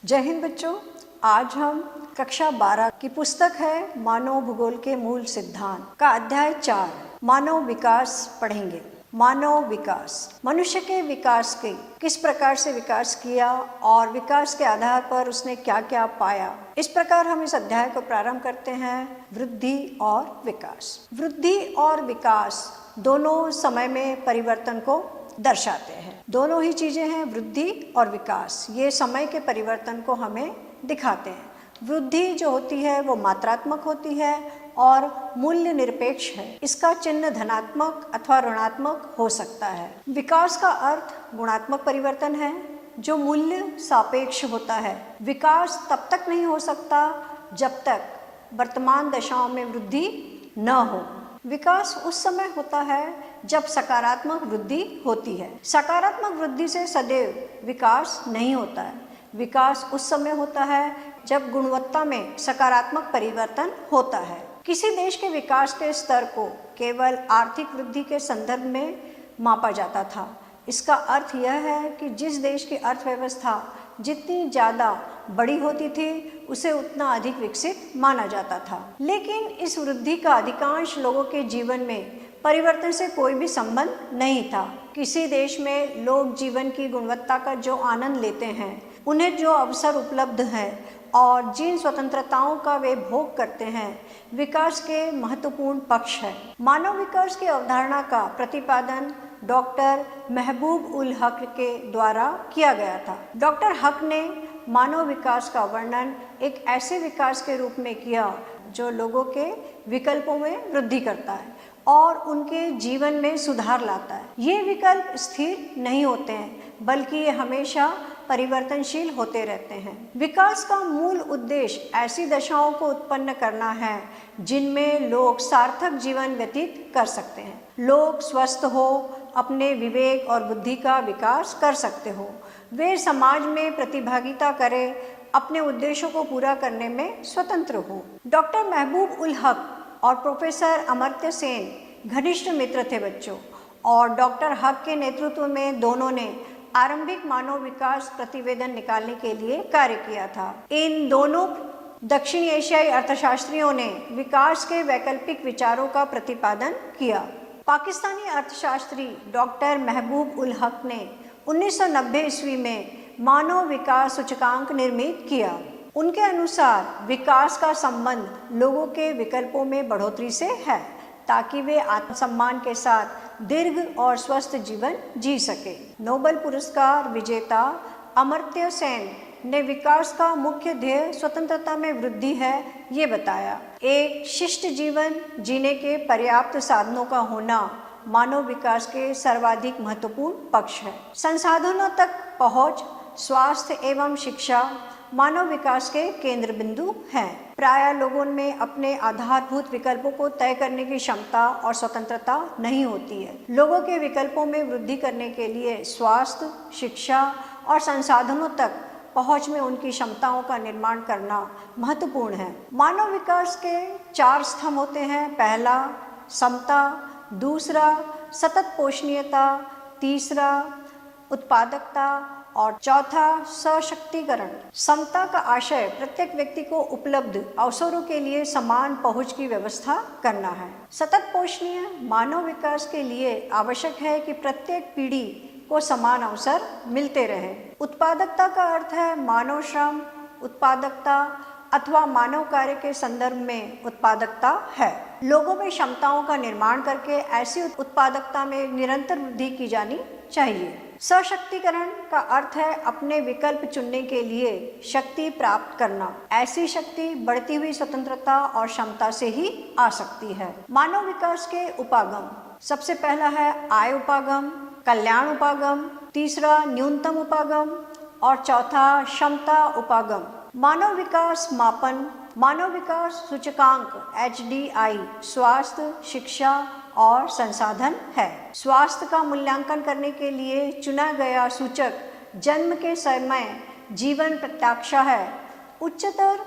जय हिंद बच्चों। आज हम कक्षा 12 की पुस्तक है मानव भूगोल के मूल सिद्धांत का अध्याय 4 मानव विकास पढ़ेंगे। मानव विकास, मनुष्य के विकास के किस प्रकार से विकास किया और विकास के आधार पर उसने क्या क्या पाया, इस प्रकार हम इस अध्याय को प्रारंभ करते हैं। वृद्धि और विकास। वृद्धि और विकास दोनों समय में परिवर्तन को दर्शाते हैं। दोनों ही चीजें हैं, वृद्धि और विकास, ये समय के परिवर्तन को हमें दिखाते हैं। वृद्धि जो होती है वो मात्रात्मक होती है और मूल्य निरपेक्ष है। इसका चिन्ह धनात्मक अथवा ऋणात्मक हो सकता है। विकास का अर्थ गुणात्मक परिवर्तन है जो मूल्य सापेक्ष होता है। विकास तब तक नहीं हो सकता जब तक वर्तमान दशाओं में वृद्धि न हो। विकास उस समय होता है जब सकारात्मक वृद्धि होती है। सकारात्मक वृद्धि से सदैव विकास नहीं होता है। विकास उस समय होता है जब गुणवत्ता में सकारात्मक परिवर्तन होता है। किसी देश के विकास के स्तर को केवल आर्थिक वृद्धि के संदर्भ में मापा जाता था। इसका अर्थ यह है कि जिस देश की अर्थव्यवस्था जितनी ज़्यादा बड़ी होती थी उसे उतना अधिक विकसित माना जाता था। लेकिन इस वृद्धि का अधिकांश लोगों के जीवन में परिवर्तन से कोई भी संबंध नहीं था। किसी देश में लोग जीवन की गुणवत्ता का जो आनंद लेते हैं, उन्हें जो अवसर उपलब्ध है और जिन स्वतंत्रताओं का वे भोग करते हैं, विकास के महत्वपूर्ण पक्ष है। मानव विकास की अवधारणा का प्रतिपादन डॉक्टर महबूब उल हक के द्वारा किया गया था। डॉक्टर हक ने मानव विकास का वर्णन एक ऐसे विकास के रूप में किया जो लोगों के विकल्पों में वृद्धि करता है और उनके जीवन में सुधार लाता है। ये विकल्प स्थिर नहीं होते हैं बल्कि ये हमेशा परिवर्तनशील होते रहते हैं। विकास का मूल उद्देश्य ऐसी दशाओं को उत्पन्न करना है जिनमें लोग सार्थक जीवन व्यतीत कर सकते हैं। लोग स्वस्थ हो, अपने विवेक और बुद्धि का विकास कर सकते हो, वे समाज में प्रतिभागिता करें, अपने उद्देश्यों को पूरा करने में स्वतंत्र हो। डॉक्टर महबूब उल हक और प्रोफेसर अमर्त्य सेन घनिष्ठ मित्र थे बच्चों, और डॉक्टर हक के नेतृत्व में दोनों ने आरंभिक मानव विकास प्रतिवेदन निकालने के लिए कार्य किया था। इन दोनों दक्षिण एशियाई अर्थशास्त्रियों ने विकास के वैकल्पिक विचारों का प्रतिपादन किया। पाकिस्तानी अर्थशास्त्री डॉक्टर महबूब उल हक ने 1990 ईस्वी में मानव विकास सूचकांक निर्मित किया। उनके अनुसार विकास का संबंध लोगों के विकल्पों में बढ़ोतरी से है ताकि वे आत्मसम्मान के साथ दीर्घ और स्वस्थ जीवन जी सके। नोबेल पुरस्कार विजेता अमर्त्य सेन ने विकास का मुख्य ध्येय स्वतंत्रता में वृद्धि है ये बताया। एक शिष्ट जीवन जीने के पर्याप्त साधनों का होना मानव विकास के सर्वाधिक महत्वपूर्ण पक्ष है। संसाधनों तक पहुंच, स्वास्थ्य एवं शिक्षा मानव विकास के केंद्र बिंदु हैं। प्रायः लोगों में अपने आधारभूत विकल्पों को तय करने की क्षमता और स्वतंत्रता नहीं होती है। लोगों के विकल्पों में वृद्धि करने के लिए स्वास्थ्य, शिक्षा और संसाधनों तक पहुंच में उनकी क्षमताओं का निर्माण करना महत्वपूर्ण है। मानव विकास के 4 स्तंभ होते हैं। पहला समता, दूसरा सतत पोषणीयता, तीसरा उत्पादकता और चौथा सशक्तिकरण। समता का आशय प्रत्येक व्यक्ति को उपलब्ध अवसरों के लिए समान पहुंच की व्यवस्था करना है। सतत पोषणीय मानव विकास के लिए आवश्यक है कि प्रत्येक पीढ़ी को समान अवसर मिलते रहे। उत्पादकता का अर्थ है मानव श्रम, उत्पादकता अथवा मानव कार्य के संदर्भ में उत्पादकता है। लोगों में क्षमताओं का निर्माण करके ऐसी उत्पादकता में निरंतर वृद्धि की जानी चाहिए। सशक्तिकरण का अर्थ है अपने विकल्प चुनने के लिए शक्ति प्राप्त करना। ऐसी शक्ति बढ़ती हुई स्वतंत्रता और क्षमता से ही आ सकती है। मानव विकास के उपागम, सबसे पहला है आय उपागम, कल्याण उपागम, तीसरा न्यूनतम उपागम और चौथा क्षमता उपागम। मानव विकास मापन, मानव विकास सूचकांक HDI स्वास्थ्य, शिक्षा और संसाधन है। स्वास्थ्य का मूल्यांकन करने के लिए चुना गया सूचक जन्म के समय जीवन प्रत्याशा है। उच्चतर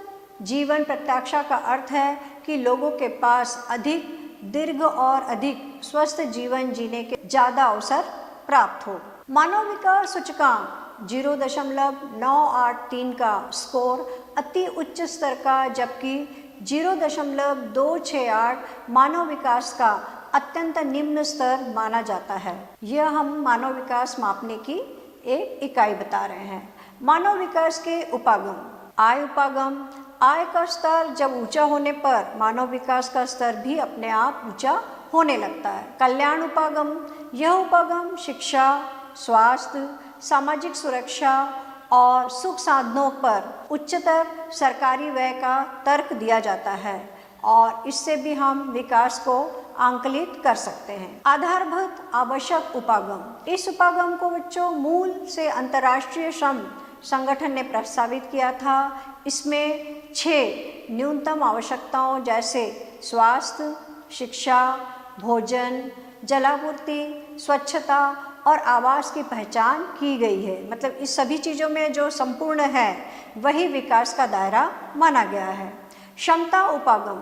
जीवन प्रत्याशा का अर्थ है कि लोगों के पास अधिक दीर्घ और अधिक स्वस्थ जीवन जीने के ज़्यादा अवसर प्राप्त हो। मानव विकास सूचकांक 0.983 का स्कोर अति उच्च स्तर का, जबकि 0.268 मानव विकास का अत्यंत निम्न स्तर माना जाता है। यह हम मानव विकास मापने की एक इकाई बता रहे हैं। मानव विकास के उपागम, आय उपागम, आय का स्तर जब ऊंचा होने पर मानव विकास का स्तर भी अपने आप ऊंचा होने लगता है। कल्याण उपागम, यह उपागम शिक्षा, स्वास्थ्य, सामाजिक सुरक्षा और सुख साधनों पर उच्चतर सरकारी व्यय का तर्क दिया जाता है और इससे भी हम विकास को आंकलित कर सकते हैं। आधारभूत आवश्यक उपागम, इस उपागम को बच्चों मूल से अंतर्राष्ट्रीय श्रम संगठन ने प्रस्तावित किया था। इसमें 6 न्यूनतम आवश्यकताओं जैसे स्वास्थ्य, शिक्षा, भोजन, जलापूर्ति, स्वच्छता और आवास की पहचान की गई है। मतलब इस सभी चीज़ों में जो संपूर्ण है वही विकास का दायरा माना गया है। क्षमता उपागम,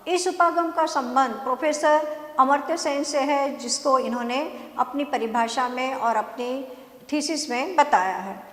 इस उपागम का संबंध प्रोफेसर अमर्त्य सेन से है, जिसको इन्होंने अपनी परिभाषा में और अपनी थीसिस में बताया है।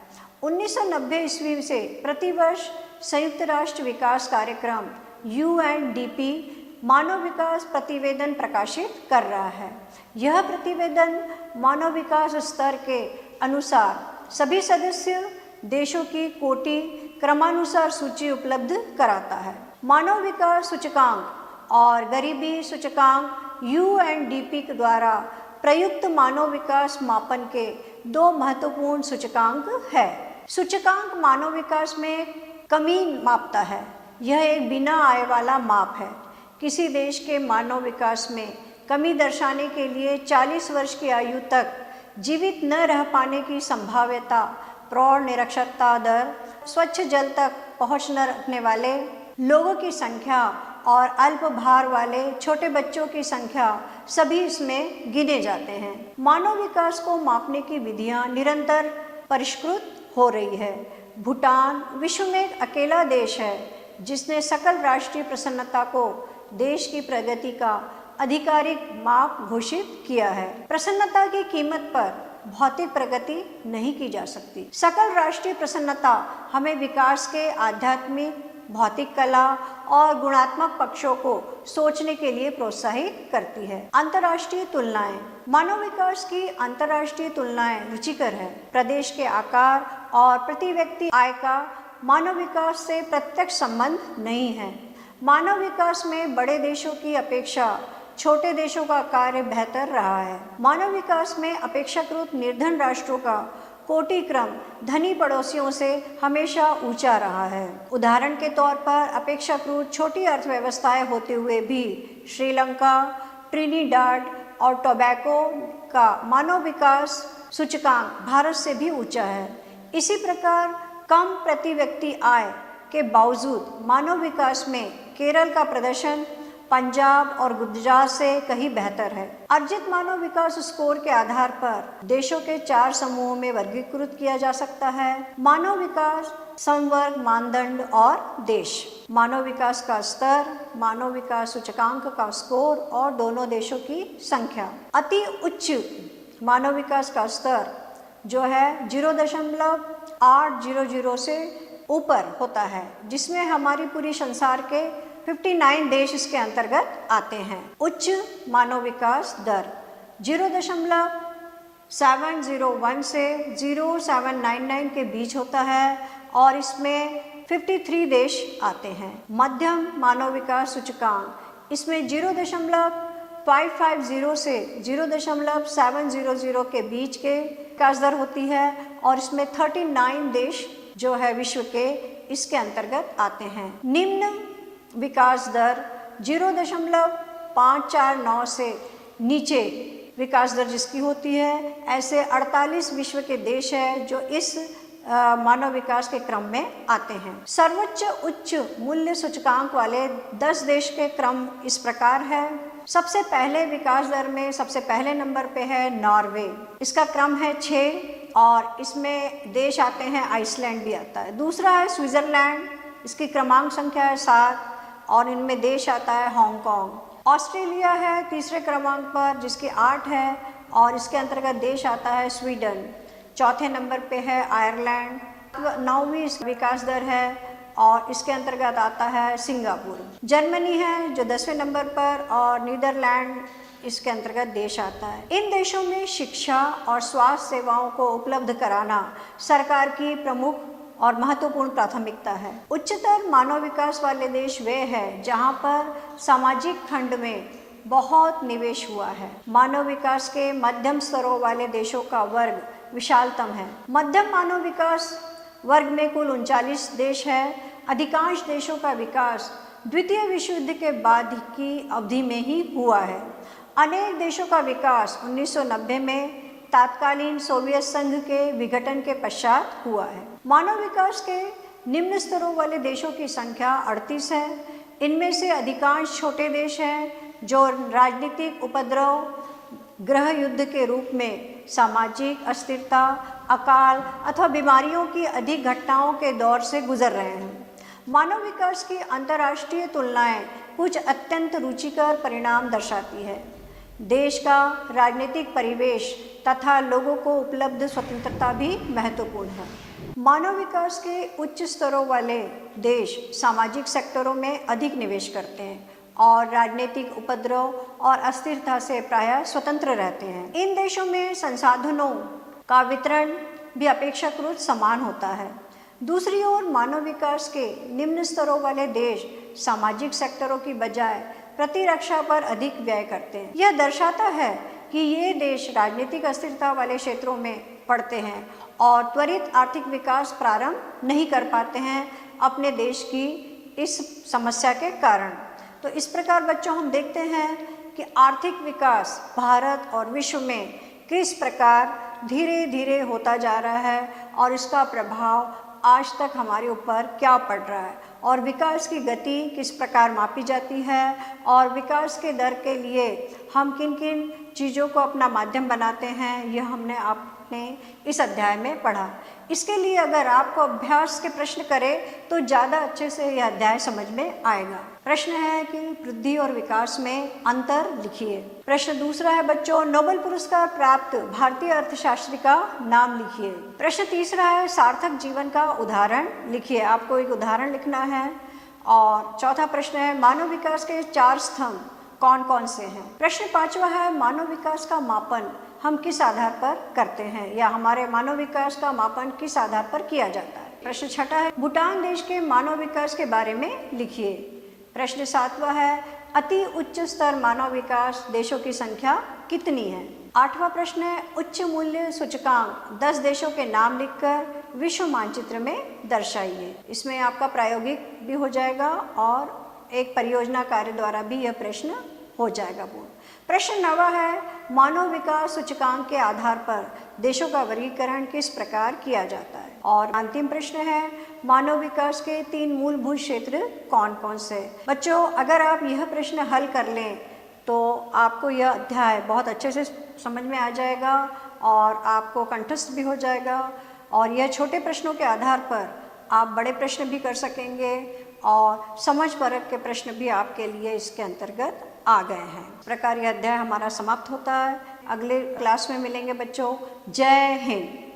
1990 ईस्वी से प्रतिवर्ष संयुक्त राष्ट्र विकास कार्यक्रम UNDP मानव विकास प्रतिवेदन प्रकाशित कर रहा है। यह प्रतिवेदन मानव विकास स्तर के अनुसार सभी सदस्य देशों की कोटि क्रमानुसार सूची उपलब्ध कराता है। मानव विकास सूचकांक और गरीबी सूचकांक UNDP के द्वारा प्रयुक्त मानव विकास मापन के 2 महत्वपूर्ण सूचकांक है। सूचकांक मानव विकास में कमी मापता है। यह एक बिना आय वाला माप है। किसी देश के मानव विकास में कमी दर्शाने के लिए 40 वर्ष की आयु तक जीवित न रह पाने की संभाव्यता, प्रौढ़ निरक्षरता दर, स्वच्छ जल तक पहुँच न रखने वाले लोगों की संख्या और अल्प भार वाले छोटे बच्चों की संख्या सभी इसमें गिने जाते हैं। मानव विकास को मापने की विधियां निरंतर परिष्कृत हो रही है। भूटान विश्व में एक अकेला देश है जिसने सकल राष्ट्रीय प्रसन्नता को देश की प्रगति का आधिकारिक माप घोषित किया है। प्रसन्नता की कीमत पर भौतिक प्रगति नहीं की जा सकती। सकल राष्ट्रीय प्रसन्नता हमें विकास के आध्यात्मिक, भौतिक कला और गुणात्मक पक्षों को सोचने के लिए प्रोत्साहित करती है। अंतर्राष्ट्रीय तुलनाएं, मानव विकास की अंतर्राष्ट्रीय तुलनाएं रुचिकर है। प्रदेश के आकार और प्रति व्यक्ति आय का मानव विकास से प्रत्यक्ष संबंध नहीं है। मानव विकास में बड़े देशों की अपेक्षा छोटे देशों का कार्य बेहतर रहा है। मानव विकास में अपेक्षाकृत निर्धन राष्ट्रों का कोटि क्रम धनी पड़ोसियों से हमेशा ऊंचा रहा है। उदाहरण के तौर पर अपेक्षाकृत छोटी अर्थव्यवस्थाएं होते हुए भी श्रीलंका, ट्रिनिडाड और टोबैको का मानव विकास सूचकांक भारत से भी ऊंचा है। इसी प्रकार कम प्रति व्यक्ति आय के बावजूद मानव विकास में केरल का प्रदर्शन पंजाब और गुजरात से कहीं बेहतर है। अर्जित मानव विकास स्कोर के आधार पर देशों के 4 समूहों में वर्गीकृत किया जा सकता है। मानव विकास, संवर्ग, मानदंड और देश। मानव विकास का स्तर, मानव विकास सूचकांक का स्कोर और दोनों देशों की संख्या। अति उच्च मानव विकास का स्तर जो है 0.800 से ऊपर होता है, जिसमें हमारी पूरी संसार के 59 देश इसके अंतर्गत आते हैं। उच्च मानव विकास दर 0.701 से 0.799 के बीच होता है और इसमें 53 देश आते हैं। मध्यम मानव विकास सूचकांक, इसमें 0.550 से 0.700 के बीच के विकास दर होती है और इसमें 39 देश जो है विश्व के इसके अंतर्गत आते हैं। निम्न विकास दर 0.549 से नीचे विकास दर जिसकी होती है, ऐसे 48 विश्व के देश हैं जो इस मानव विकास के क्रम में आते हैं। सर्वोच्च उच्च मूल्य सूचकांक वाले 10 देश के क्रम इस प्रकार है। सबसे पहले विकास दर में सबसे पहले नंबर पे है नॉर्वे, इसका क्रम है 6 और इसमें देश आते हैं, आइसलैंड भी आता है। दूसरा है स्विट्जरलैंड, इसकी क्रमांक संख्या है 7 और इनमें देश आता है हांगकांग। ऑस्ट्रेलिया है तीसरे क्रमांक पर जिसकी 8 है और इसके अंतर्गत देश आता है स्वीडन। चौथे नंबर पे है आयरलैंड, 9वीं विकास दर है और इसके अंतर्गत आता है सिंगापुर। जर्मनी है जो 10वें नंबर पर और नीदरलैंड इसके अंतर्गत देश आता है। इन देशों में शिक्षा और स्वास्थ्य सेवाओं को उपलब्ध कराना सरकार की प्रमुख और महत्वपूर्ण प्राथमिकता है। उच्चतर मानव विकास वाले देश वे हैं जहां पर सामाजिक खंड में बहुत निवेश हुआ है। मानव विकास के मध्यम स्तरों वाले देशों का वर्ग विशालतम है। मध्यम मानव विकास वर्ग में कुल 39 देश है। अधिकांश देशों का विकास द्वितीय विश्व युद्ध के बाद की अवधि में ही हुआ है। अनेक देशों का विकास 1990 में तत्कालीन सोवियत संघ के विघटन के पश्चात हुआ है। मानव विकास के निम्न स्तरों वाले देशों की संख्या 38 है। इनमें से अधिकांश छोटे देश हैं जो राजनीतिक उपद्रव, गृह युद्ध के रूप में सामाजिक अस्थिरता, अकाल अथवा बीमारियों की अधिक घटनाओं के दौर से गुजर रहे हैं। मानव विकास की अंतर्राष्ट्रीय तुलनाएं कुछ अत्यंत रुचिकर परिणाम दर्शाती है। देश का राजनीतिक परिवेश तथा लोगों को उपलब्ध स्वतंत्रता भी महत्वपूर्ण है। मानव विकास के उच्च स्तरों वाले देश सामाजिक सेक्टरों में अधिक निवेश करते हैं और राजनीतिक उपद्रव और अस्थिरता से प्रायः स्वतंत्र रहते हैं। इन देशों में संसाधनों का वितरण भी अपेक्षाकृत समान होता है। दूसरी ओर मानव विकास के निम्न स्तरों वाले देश सामाजिक सेक्टरों की बजाय प्रतिरक्षा पर अधिक व्यय करते हैं। यह दर्शाता है कि ये देश राजनीतिक अस्थिरता वाले क्षेत्रों में पड़ते हैं और त्वरित आर्थिक विकास प्रारंभ नहीं कर पाते हैं अपने देश की इस समस्या के कारण। तो इस प्रकार बच्चों हम देखते हैं कि आर्थिक विकास भारत और विश्व में किस प्रकार धीरे धीरे होता जा रहा है और इसका प्रभाव आज तक हमारे ऊपर क्या पड़ रहा है और विकास की गति किस प्रकार मापी जाती है और विकास के दर के लिए हम किन किन चीज़ों को अपना माध्यम बनाते हैं, यह हमने आपने इस अध्याय में पढ़ा। इसके लिए अगर आपको अभ्यास के प्रश्न करें तो ज़्यादा अच्छे से यह अध्याय समझ में आएगा। प्रश्न है कि वृद्धि और विकास में अंतर लिखिए। प्रश्न दूसरा है बच्चों, नोबेल पुरस्कार प्राप्त भारतीय अर्थशास्त्री का नाम लिखिए। प्रश्न तीसरा है सार्थक जीवन का उदाहरण लिखिए। आपको एक उदाहरण लिखना है। और चौथा प्रश्न है मानव विकास के 4 स्तंभ कौन कौन से हैं। प्रश्न पांचवा है मानव विकास का मापन हम किस आधार पर करते हैं या हमारे मानव विकास का मापन किस आधार पर किया जाता है। प्रश्न छठा है भूटान देश के मानव विकास के बारे में लिखिए। प्रश्न सातवां है अति उच्च स्तर मानव विकास देशों की संख्या कितनी है। आठवां प्रश्न है उच्च मूल्य सूचकांक 10 देशों के नाम लिखकर विश्व मानचित्र में दर्शाइए। इसमें आपका प्रायोगिक भी हो जाएगा और एक परियोजना कार्य द्वारा भी यह प्रश्न हो जाएगा पूर्ण। प्रश्न 9वां है मानव विकास सूचकांक के आधार पर देशों का वर्गीकरण किस प्रकार किया जाता है। और अंतिम प्रश्न है मानव विकास के 3 मूलभूत क्षेत्र कौन कौन से। बच्चों अगर आप यह प्रश्न हल कर लें तो आपको यह अध्याय बहुत अच्छे से समझ में आ जाएगा और आपको कंठस्थ भी हो जाएगा और यह छोटे प्रश्नों के आधार पर आप बड़े प्रश्न भी कर सकेंगे और समझ परख के प्रश्न भी आपके लिए इसके अंतर्गत आ गए हैं। इस प्रकार यह अध्याय हमारा समाप्त होता है। अगले क्लास में मिलेंगे बच्चों। जय हिंद।